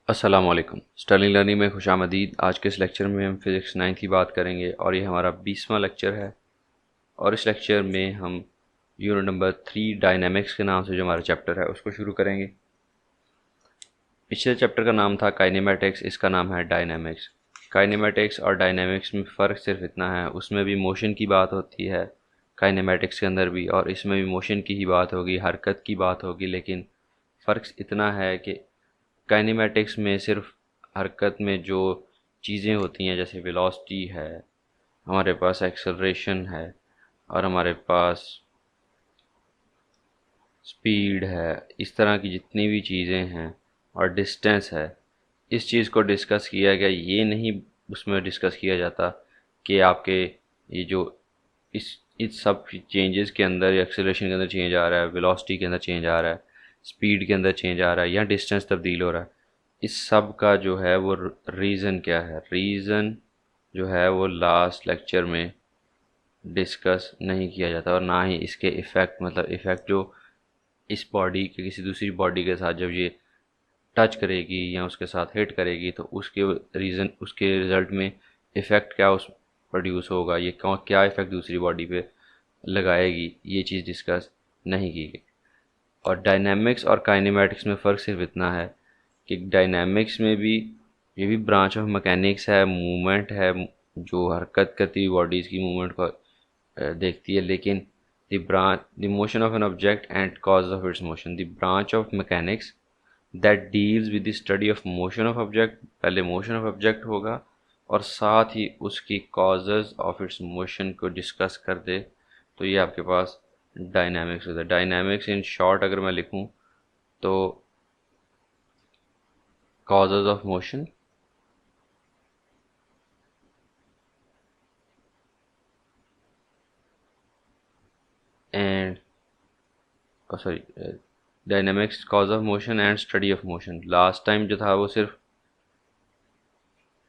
अस्सलाम वालेकुम। Stirling learning में खुशामदीद। आज के इस लेक्चर में हम फ़िज़िक्स 9 की बात करेंगे और ये हमारा 20वां लेक्चर है। और इस लेक्चर में हम यूनिट नंबर 3 डायनेमिक्स के नाम से जो हमारा चैप्टर है उसको शुरू करेंगे। पिछले चैप्टर का नाम था काइनेमेटिक्स, इसका नाम है डायनेमिक्स। काइनेमेटिक्स और डायनेमिक्स में फ़र्क सिर्फ इतना है, उसमें भी मोशन की बात होती है काइनेमेटिक्स के अंदर भी, और इसमें भी मोशन की ही बात होगी, हरकत की बात होगी। लेकिन फ़र्क इतना है कि काइनेमेटिक्स में सिर्फ हरकत में जो चीज़ें होती हैं, जैसे वेलोसिटी है, हमारे पास एक्सेलरेशन है, और हमारे पास स्पीड है, इस तरह की जितनी भी चीज़ें हैं, और डिस्टेंस है, इस चीज़ को डिस्कस किया गया। ये नहीं उसमें डिस्कस किया जाता कि आपके ये जो इस सब चेंजेस के अंदर, एक्सेलरेशन के अंदर चेंज आ रहा है, वेलोसिटी के अंदर चेंज आ रहा है, स्पीड के अंदर चेंज आ रहा है, या डिस्टेंस तब्दील हो रहा है, इस सब का जो है वो रीज़न क्या है, रीज़न जो है वो लास्ट लेक्चर में डिस्कस नहीं किया जाता। और ना ही इसके इफ़ेक्ट, मतलब इफ़ेक्ट जो इस बॉडी के किसी दूसरी बॉडी के साथ जब ये टच करेगी या उसके साथ हिट करेगी तो उसके रीज़न, उसके रिज़ल्ट में इफ़ेक्ट क्या उस प्रोड्यूस होगा, ये क्या इफ़ेक्ट दूसरी बॉडी पे लगाएगी, ये चीज़ डिस्कस नहीं की गई। और डायनामिक्स और काइनेमेटिक्स में फ़र्क सिर्फ इतना है कि डायनामिक्स में भी ये भी ब्रांच ऑफ मैकेनिक्स है, मूवमेंट है, जो हरकत करती हुई बॉडीज़ की मूवमेंट को देखती है। लेकिन the motion of an object and cause of its motion, the branch of mechanics that deals with the study of motion of object, पहले मोशन ऑफ ऑब्जेक्ट होगा और साथ ही उसकी कॉजेज़ ऑफ इट्स मोशन को डिस्कस कर दे, तो ये आपके पास डायनामिक्स होता है। डायनामिक्स इन शॉर्ट अगर मैं लिखूं तो causes of motion and sorry dynamics cause of motion and study of motion. Last time जो था वो सिर्फ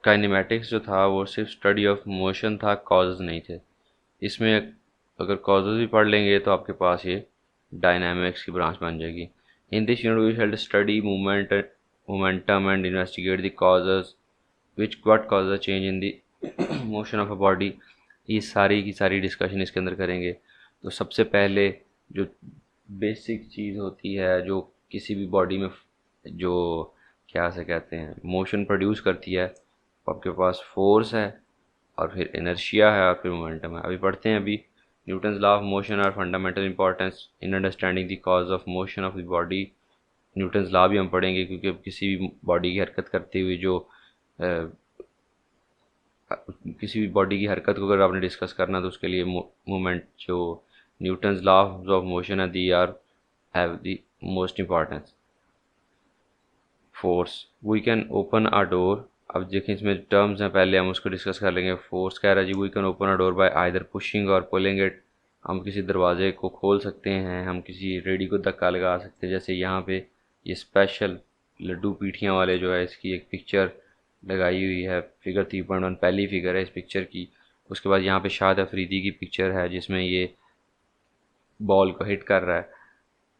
काइनेमेटिक्स जो था वो सिर्फ स्टडी ऑफ मोशन था, कॉजेज नहीं थे। इसमें अगर कॉजेज भी पढ़ लेंगे तो आपके पास ये डायनामिक्स की ब्रांच बन जाएगी। In this unit we shall study momentum and investigate the causes which what cause the change in the motion of a body. ये सारी की सारी डिस्कशन इसके अंदर करेंगे। तो सबसे पहले जो बेसिक चीज़ होती है जो किसी भी बॉडी में जो क्या से कहते हैं मोशन प्रोड्यूस करती है, तो आपके पास फोर्स है और फिर इनर्शिया है और फिर मोमेंटम है। अभी पढ़ते हैं। अभी Newton's law of motion are fundamental importance in understanding the cause of motion of the body. Newton's law भी हम पढ़ेंगे, क्योंकि अब किसी भी बॉडी की हरकत करते हुए जो किसी भी बॉडी की हरकत को अगर आपने डिस्कस करना तो उसके लिए मूवमेंट जो न्यूटन्स लॉ ऑफ मोशन है they are have the most importance. Force, we can open a door. अब देखिए इसमें टर्म्स हैं, पहले हम उसको डिस्कस कर लेंगे। फोर्स कह रहा है जी we can open a door by either pushing और पुलिंग इट। हम किसी दरवाजे को खोल सकते हैं, हम किसी रेडी को धक्का लगा सकते हैं। जैसे यहाँ पे ये स्पेशल लड्डू पीठियाँ वाले जो है इसकी एक पिक्चर लगाई हुई है, फिगर 3.1 पहली फिगर है इस पिक्चर की। उसके बाद यहाँ पे शाहिद अफरीदी की पिक्चर है जिसमें ये बॉल को हिट कर रहा है,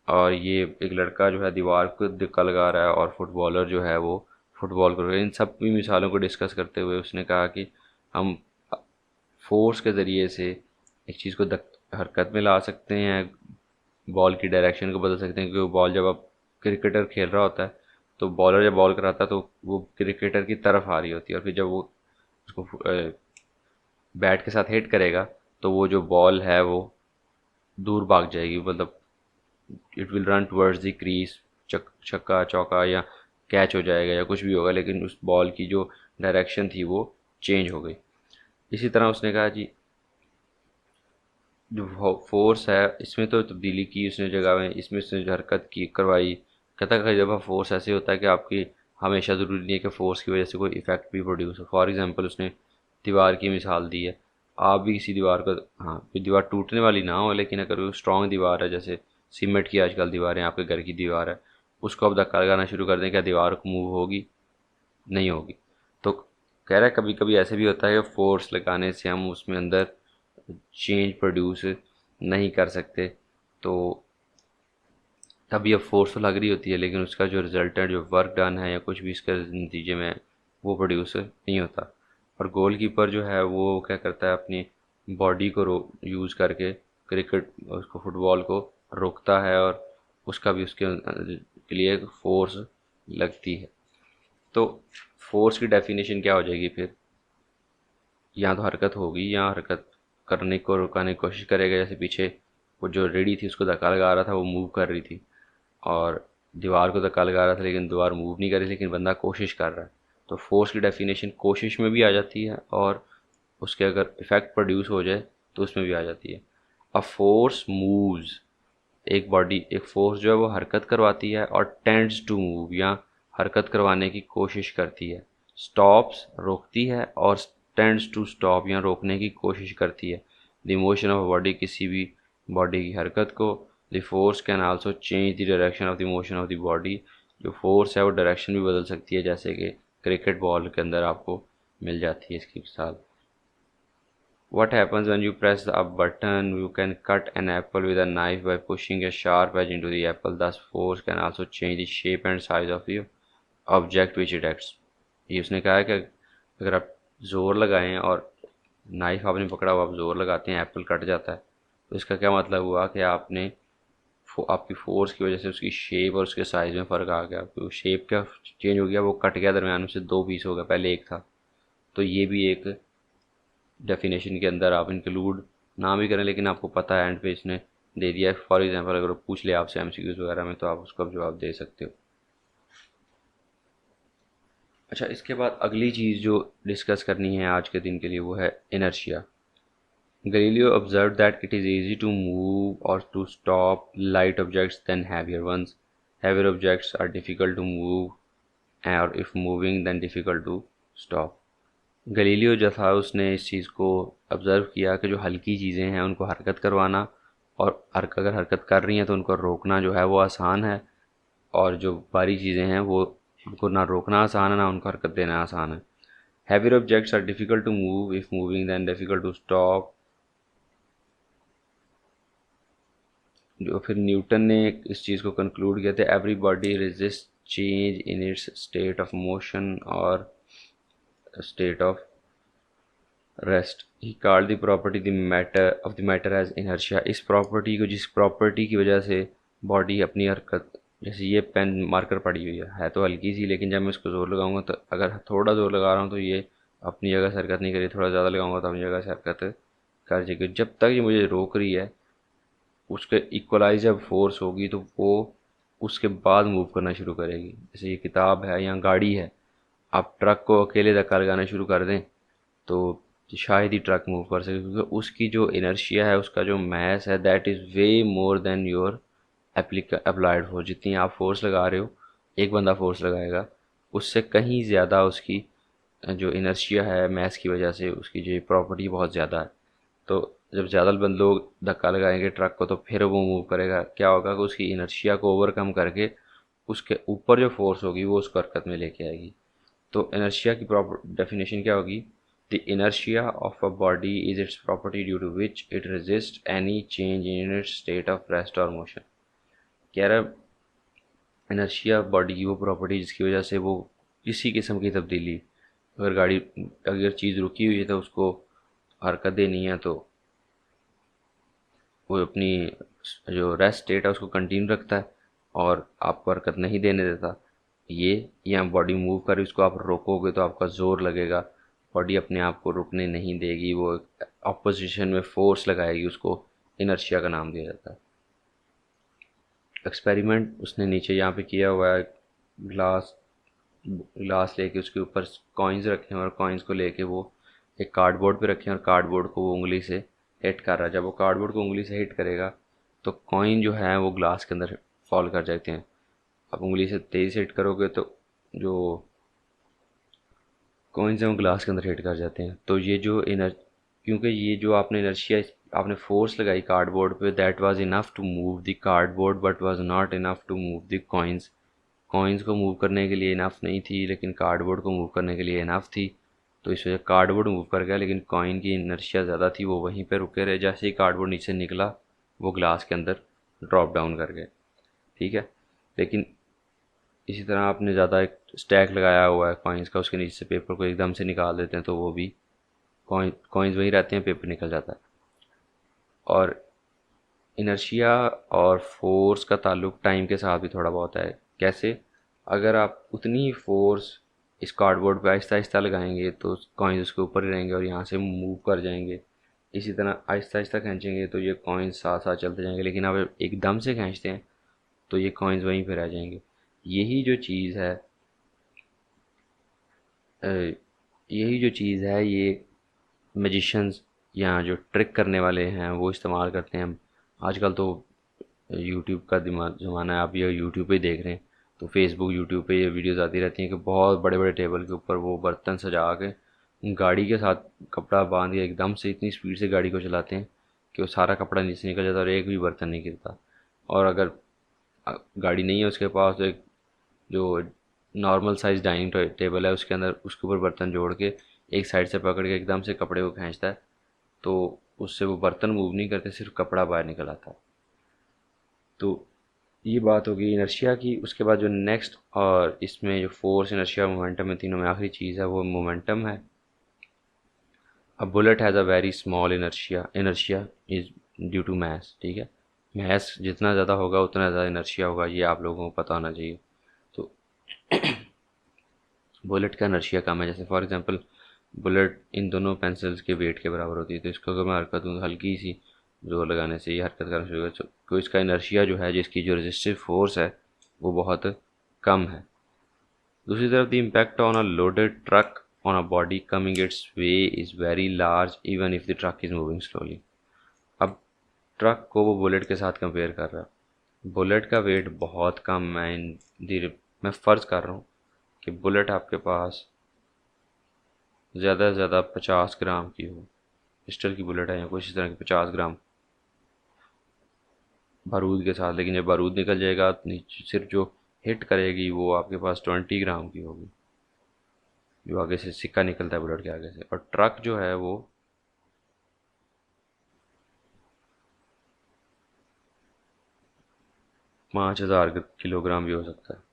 और ये एक लड़का जो है दीवार को धक्का लगा रहा है, और फुटबॉलर जो है वो फुटबॉल को। इन सब की मिसालों को डिस्कस करते हुए उसने कहा कि हम फोर्स के ज़रिए से एक चीज़ को हरकत में ला सकते हैं, बॉल की डायरेक्शन को बदल सकते हैं। क्योंकि बॉल जब आप क्रिकेटर खेल रहा होता है तो बॉलर जब बॉल कराता है तो वो क्रिकेटर की तरफ आ रही होती है, और फिर जब वो उसको बैट के साथ हिट करेगा तो वो जो बॉल है वो दूर भाग जाएगी, मतलब it will run towards the crease, छक्का चौका या कैच हो जाएगा या कुछ भी होगा, लेकिन उस बॉल की जो डायरेक्शन थी वो चेंज हो गई। इसी तरह उसने कहा जी जो फोर्स है इसमें तो तब्दीली की उसने जगह में, इसमें उसने जो हरकत की करवाई। कहता कई दफ़ा फोर्स ऐसे होता है कि आपकी हमेशा ज़रूरी नहीं है कि फ़ोर्स की वजह से कोई इफ़ेक्ट भी प्रोड्यूस हो। फॉर एग्ज़ाम्पल उसने दीवार की मिसाल दी है। आप भी किसी दीवार को, हाँ कोई दीवार टूटने वाली ना हो, लेकिन अगर वो स्ट्रॉन्ग दीवार है, जैसे सीमेंट की आजकल दीवारें, आपके घर की दीवार है, उसको आप धक्का लगाना शुरू कर दें, क्या दीवार को मूव होगी? नहीं होगी। तो कह रहा है कभी कभी ऐसे भी होता है कि फोर्स लगाने से हम उसमें अंदर चेंज प्रोड्यूस नहीं कर सकते। तो तभी अब फोर्स तो लग रही होती है, लेकिन उसका जो रिजल्टेंट जो वर्क डन है या कुछ भी इसके नतीजे में वो प्रोड्यूस नहीं होता। और गोलकीपर जो है वो क्या करता है, अपनी बॉडी को यूज़ करके क्रिकेट उसको फुटबॉल को रोकता है, और उसका भी उसके लिए फोर्स लगती है। तो फोर्स की डेफिनेशन क्या हो जाएगी फिर, या तो हरकत होगी या हरकत करने को रुकाने की कोशिश करेगा। जैसे पीछे वो जो रेडी थी उसको धक्का लगा रहा था, वो मूव कर रही थी, और दीवार को धक्का लगा रहा था लेकिन दीवार मूव नहीं कर रही, लेकिन बंदा कोशिश कर रहा है। तो फोर्स की डेफिनेशन कोशिश में भी आ जाती है, और उसके अगर इफ़ेक्ट प्रोड्यूस हो जाए तो उसमें भी आ जाती है। अ फोर्स मूव्स, एक फोर्स जो है वो हरकत करवाती है और टेंड्स टू मूव, या हरकत करवाने की कोशिश करती है। स्टॉप्स, रोकती है, और टेंड्स टू स्टॉप, या रोकने की कोशिश करती है द मोशन ऑफ बॉडी, किसी भी बॉडी की हरकत को। The force can also change the direction of the motion of the body, जो फोर्स है वो डायरेक्शन भी बदल सकती है, जैसे कि क्रिकेट बॉल के अंदर आपको मिल जाती है इसकी मिसाल। What happens when you press the up button? You can cut an apple with a knife by pushing a sharp edge into the apple. Thus, force can also change the shape and size of the object which it acts. ये उसने कहा है कि अगर आप ज़ोर लगाएं और नाइफ आपने पकड़ा हुआ, आप ज़ोर लगाते हैं, एप्पल कट जाता है। तो इसका क्या मतलब हुआ कि आपकी फोर्स की वजह से उसकी शेप और उसके साइज़ में फ़र्क आ गया। तो शेप क्या चेंज हो गया, वो कट गया, दरम्यान में से दो पीस हो गया, पहले एक था। तो ये भी एक डेफिनेशन के अंदर आप इंक्लूड ना भी करें, लेकिन आपको पता है एंड पे इसने दे दिया है। फॉर एग्जांपल अगर वो पूछ ले आपसे एमसीक्यूज वगैरह में, तो आप उसका जवाब दे सकते हो। अच्छा, इसके बाद अगली चीज़ जो डिस्कस करनी है आज के दिन के लिए वो है inertia. Galileo observed that it is easy to move or to stop light objects than heavier ones. Heavier objects are difficult to move, or if moving then difficult to stop. Galileo जो था उसने इस चीज़ को observe किया कि जो हल्की चीज़ें हैं उनको हरकत करवाना, और अगर हरकत कर रही हैं तो उनको रोकना जो है वो आसान है, और जो भारी चीज़ें हैं वो उनको ना रोकना आसान है ना उनको हरकत देना आसान है। Heavier objects are difficult to move, if moving than difficult to stop. जो फिर न्यूटन ने इस चीज़ को कंक्लूड किया था, every body resist change in its state of motion और state of rest. He called the property the matter of the matter as inertia. इस property को, जिस प्रॉपर्टी की वजह से बॉडी अपनी हरकत, जैसे ये पेन मार्कर पड़ी हुई है तो हल्की सी, लेकिन जब मैं इसको ज़ोर लगाऊंगा तो अगर थोड़ा ज़ोर लगा रहा हूँ तो ये अपनी जगह से हरकत नहीं करी, थोड़ा ज़्यादा लगाऊंगा तो अपनी जगह से हरकत कर जाएगी। जब तक ये मुझे रोक रही है, उसके इक्वलाइज जब फोर्स होगी तो वो उसके बाद मूव करना शुरू करेगी। जैसे ये किताब है या गाड़ी है, आप ट्रक को अकेले धक्का लगाना शुरू कर दें तो शायद ही ट्रक मूव कर सके, क्योंकि उसकी जो इनर्शिया है, उसका जो मैस है, that is way more than your applied force. जितनी आप फोर्स लगा रहे हो, एक बंदा फोर्स लगाएगा, उससे कहीं ज़्यादा उसकी जो इनर्शिया है मैस की वजह से, उसकी जो प्रॉपर्टी बहुत ज़्यादा है। तो जब ज़्यादा लोग धक्का लगाएंगे ट्रक को तो फिर वो मूव करेगा। क्या होगा कि उसकी इनर्शिया को ओवरकम करके उसके ऊपर जो फोर्स होगी वो उसको हरकत में लेके आएगी। तो इनर्शिया की प्रॉपर डेफिनेशन क्या होगी? The inertia of a body is its property due to which it resist any change in its state of rest और मोशन। कह रहा इनर्शिया बॉडी की वो प्रॉपर्टी जिसकी वजह से वो किसी किस्म की तब्दीली, अगर चीज़ रुकी हुई है तो उसको हरकत देनी है, तो वो अपनी जो रेस्ट स्टेट है उसको कंटिन्यू रखता है और आपको हरकत नहीं देने देता। ये या बॉडी मूव कर, इसको आप रोकोगे तो आपका ज़ोर लगेगा, बॉडी अपने आप को रुकने नहीं देगी, वो अपोजिशन में फोर्स लगाएगी, उसको इनर्शिया का नाम दिया जाता है। एक्सपेरिमेंट उसने नीचे यहाँ पे किया हुआ है, ग्लास ग्लास लेके उसके ऊपर कॉइन्स रखे हैं, और कॉइन्स को लेके वो एक कार्डबोर्ड पे रखे हैं, और कार्डबोर्ड को वो उंगली से हिट कर रहा है। जब वो कार्डबोर्ड को उंगली से हिट करेगा तो कॉइन जो है वो ग्लास के अंदर फॉल कर जाते हैं। आप उंगली से तेज़ हिट करोगे तो जो कॉइन्स हैं वो ग्लास के अंदर हिट कर जाते हैं। तो ये जो क्योंकि ये जो आपने इनर्शिया, आपने फोर्स लगाई कार्डबोर्ड पे, that was enough to move the cardboard but was not enough to move the coins. Coins को मूव करने के लिए इनफ नहीं थी, लेकिन कार्डबोर्ड को मूव करने के लिए इनफ थी। तो इस वजह कार्डबोर्ड मूव कर गया, लेकिन कॉइन की इनर्शिया ज़्यादा थी, वो वहीं पर रुके रहे। जैसे ही कार्डबोर्ड नीचे निकला वो ग्लास के अंदर ड्रॉप डाउन कर गए। ठीक है। लेकिन इसी तरह आपने ज़्यादा एक स्टैक लगाया हुआ है कॉइन्स का, उसके नीचे से पेपर को एकदम से निकाल देते हैं तो वो भी कॉइन्स वहीं रहते हैं, पेपर निकल जाता है। और इनर्शिया और फोर्स का ताल्लुक टाइम के साथ भी थोड़ा बहुत है। कैसे? अगर आप उतनी ही फोर्स इस कार्डबोर्ड पे आहिस्ता आहिस्ता लगाएंगे तो कॉइन्स उसके ऊपर ही रहेंगे और यहाँ से मूव कर जाएंगे। इसी तरह आहिस्ता आहिस्ता खींचेंगे तो ये कॉइन्स साथ साथ चलते जाएंगे, लेकिन आप एकदम से खींचते हैं तो ये कॉइन्स वहीं पर रह जाएंगे। यही जो चीज़ है अ, यही जो चीज़ है ये मैजिशियंस या जो ट्रिक करने वाले हैं वो इस्तेमाल करते हैं। आजकल तो यूट्यूब का दिमाग ज़माना है, आप ये यूट्यूब पे ही देख रहे हैं तो फेसबुक यूट्यूब पे ये वीडियोस आती रहती हैं कि बहुत बड़े बड़े टेबल के ऊपर वो बर्तन सजा के गाड़ी के साथ कपड़ा बांध के एकदम से इतनी स्पीड से गाड़ी को चलाते हैं कि वो सारा कपड़ा नीचे निकल जाता है और एक भी बर्तन नहीं गिरता। और अगर गाड़ी नहीं है उसके पास तो एक जो नॉर्मल साइज डाइनिंग टेबल है उसके अंदर उसके ऊपर बर्तन जोड़ के एक साइड से पकड़ के एकदम से कपड़े को खींचता है तो उससे वो बर्तन मूव नहीं करते, सिर्फ कपड़ा बाहर निकल आता है। तो ये बात होगी इनर्शिया की। उसके बाद जो नेक्स्ट और इसमें जो फोर्स, इनर्शिया, मोमेंटम है, तीनों में आखिरी चीज़ है वो मोमेंटम है। A bullet has a very small inertia is due to mass. ठीक है, मैस जितना ज़्यादा होगा उतना ज़्यादा इनर्शिया होगा, ये आप लोगों को पता होना चाहिए। तो बुलेट का इनर्शिया कम है। जैसे फॉर एग्जांपल बुलेट इन दोनों पेंसिल्स के वेट के बराबर होती है, तो इसको अगर मैं हरकत दूँ हल्की सी जोर लगाने से ये हरकत करना शुरू कर तो इसका इनर्शिया जो है, जिसकी जो रेजिस्टिव फोर्स है वो बहुत कम है। दूसरी तरफ the impact on a loaded truck on a body coming it's way is very large even if the truck is moving slowly. अब ट्रक को वो बुलेट के साथ कंपेयर कर रहा है। बुलेट का वेट बहुत कम है। मैं फ़र्ज़ कर रहा हूँ कि बुलेट आपके पास ज़्यादा से ज़्यादा 50 ग्राम की हो, पिस्टल की बुलेट है या कुछ इस तरह की 50 ग्राम बारूद के साथ, लेकिन जब बारूद निकल जाएगा नीचे सिर्फ जो हिट करेगी वो आपके पास 20 ग्राम की होगी, जो आगे से सिक्का निकलता है बुलेट के आगे से। और ट्रक जो है वो 5,000 किलोग्राम भी हो सकता है।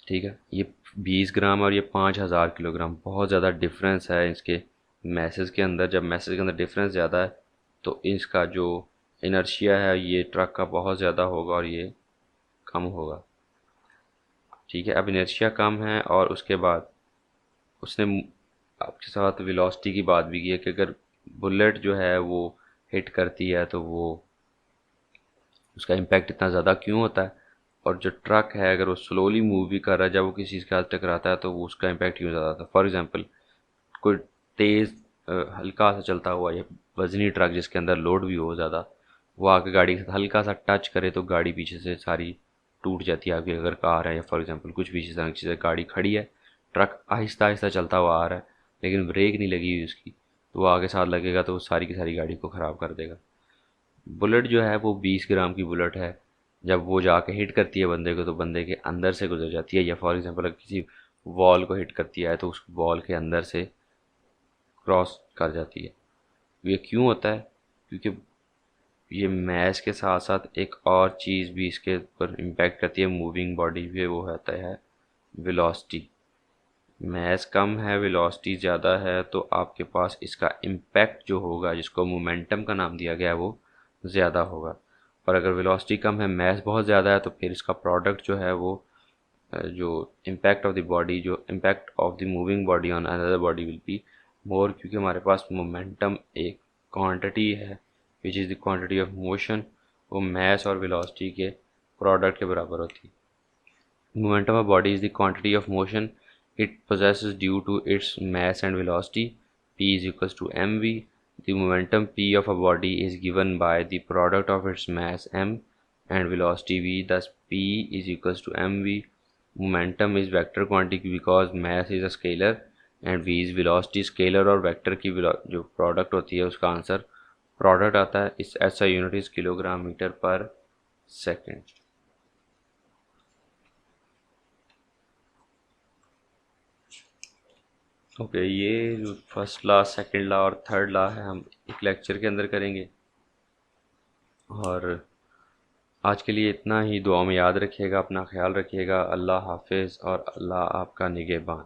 ठीक है, ये 20 ग्राम और ये 5,000 किलोग्राम, बहुत ज़्यादा डिफरेंस है इसके मैसेज के अंदर। जब मैसेज के अंदर डिफरेंस ज़्यादा है तो इसका जो इनर्शिया है ये ट्रक का बहुत ज़्यादा होगा और ये कम होगा। ठीक है, अब इनर्शिया कम है और उसके बाद उसने आपके साथ वेलोसिटी की बात भी की है कि अगर बुलेट जो है वो हिट करती है तो वो उसका इम्पैक्ट इतना ज़्यादा क्यों होता है, और जो ट्रक है अगर वो स्लोली मूव भी कर रहा है जब वो किसी चीज़ के साथ टकराता है तो वो उसका इम्पैक्ट क्यों ज़्यादा आता है। फॉर एग्जांपल कोई तेज़ हल्का सा चलता हुआ या वजनी ट्रक जिसके अंदर लोड भी हो ज़्यादा, वो आके गाड़ी के साथ हल्का सा टच करे तो गाड़ी पीछे से सारी टूट जाती है आपकी। अगर कार है या फॉर एग्जांपल कुछ भी इस तरह की चीज़, गाड़ी खड़ी है, ट्रक आहिस्ता आहिस्ता चलता हुआ आ रहा है लेकिन ब्रेक नहीं लगी हुई उसकी, तो वो आगे साथ लगेगा तो वो सारी की सारी गाड़ी को ख़राब कर देगा। बुलेट जो है वो 20 ग्राम की बुलेट है। जब वो जाके हिट करती है बंदे को तो बंदे के अंदर से गुजर जाती है, या फॉर एग्जांपल अगर किसी वॉल को हिट करती है तो उस वॉल के अंदर से क्रॉस कर जाती है। ये क्यों होता है? क्योंकि ये मैच के साथ साथ एक और चीज़ भी इसके ऊपर इम्पैक्ट करती है मूविंग बॉडी पे, वो होता है वेलोसिटी। मैच कम है, वेलोसिटी ज़्यादा है, तो आपके पास इसका इम्पैक्ट जो होगा, जिसको मोमेंटम का नाम दिया गया है, वो ज़्यादा होगा। और अगर वेलोसिटी कम है, मैच बहुत ज़्यादा है, तो फिर इसका प्रोडक्ट जो है वो जो इम्पैक्ट ऑफ द बॉडी, जो impact of the moving body on another body will be more, क्योंकि हमारे पास मोमेंटम एक क्वांटिटी है which is the quantity of motion, वो मैस और वेलोसिटी के प्रोडक्ट के बराबर होती है। Momentum of body is the quantity of motion it possesses due to its mass and velocity. P is equals to mv. The momentum p of a body is given by the product of its mass m and velocity v. Thus p is equals to mv. Momentum is vector quantity because mass is a scalar and v is velocity। Scalar और vector की जो product होती है उसका answer product आता है। इस ऐसा यूनिट इज किलोग्राम मीटर पर सेकेंड। ओके, ये जो फर्स्ट लॉ, सेकंड लॉ और थर्ड लॉ है हम एक लेक्चर के अंदर करेंगे। और आज के लिए इतना ही। दुआ में याद रखिएगा, अपना ख्याल रखिएगा। अल्लाह हाफिज़ और अल्लाह आपका निगहबान।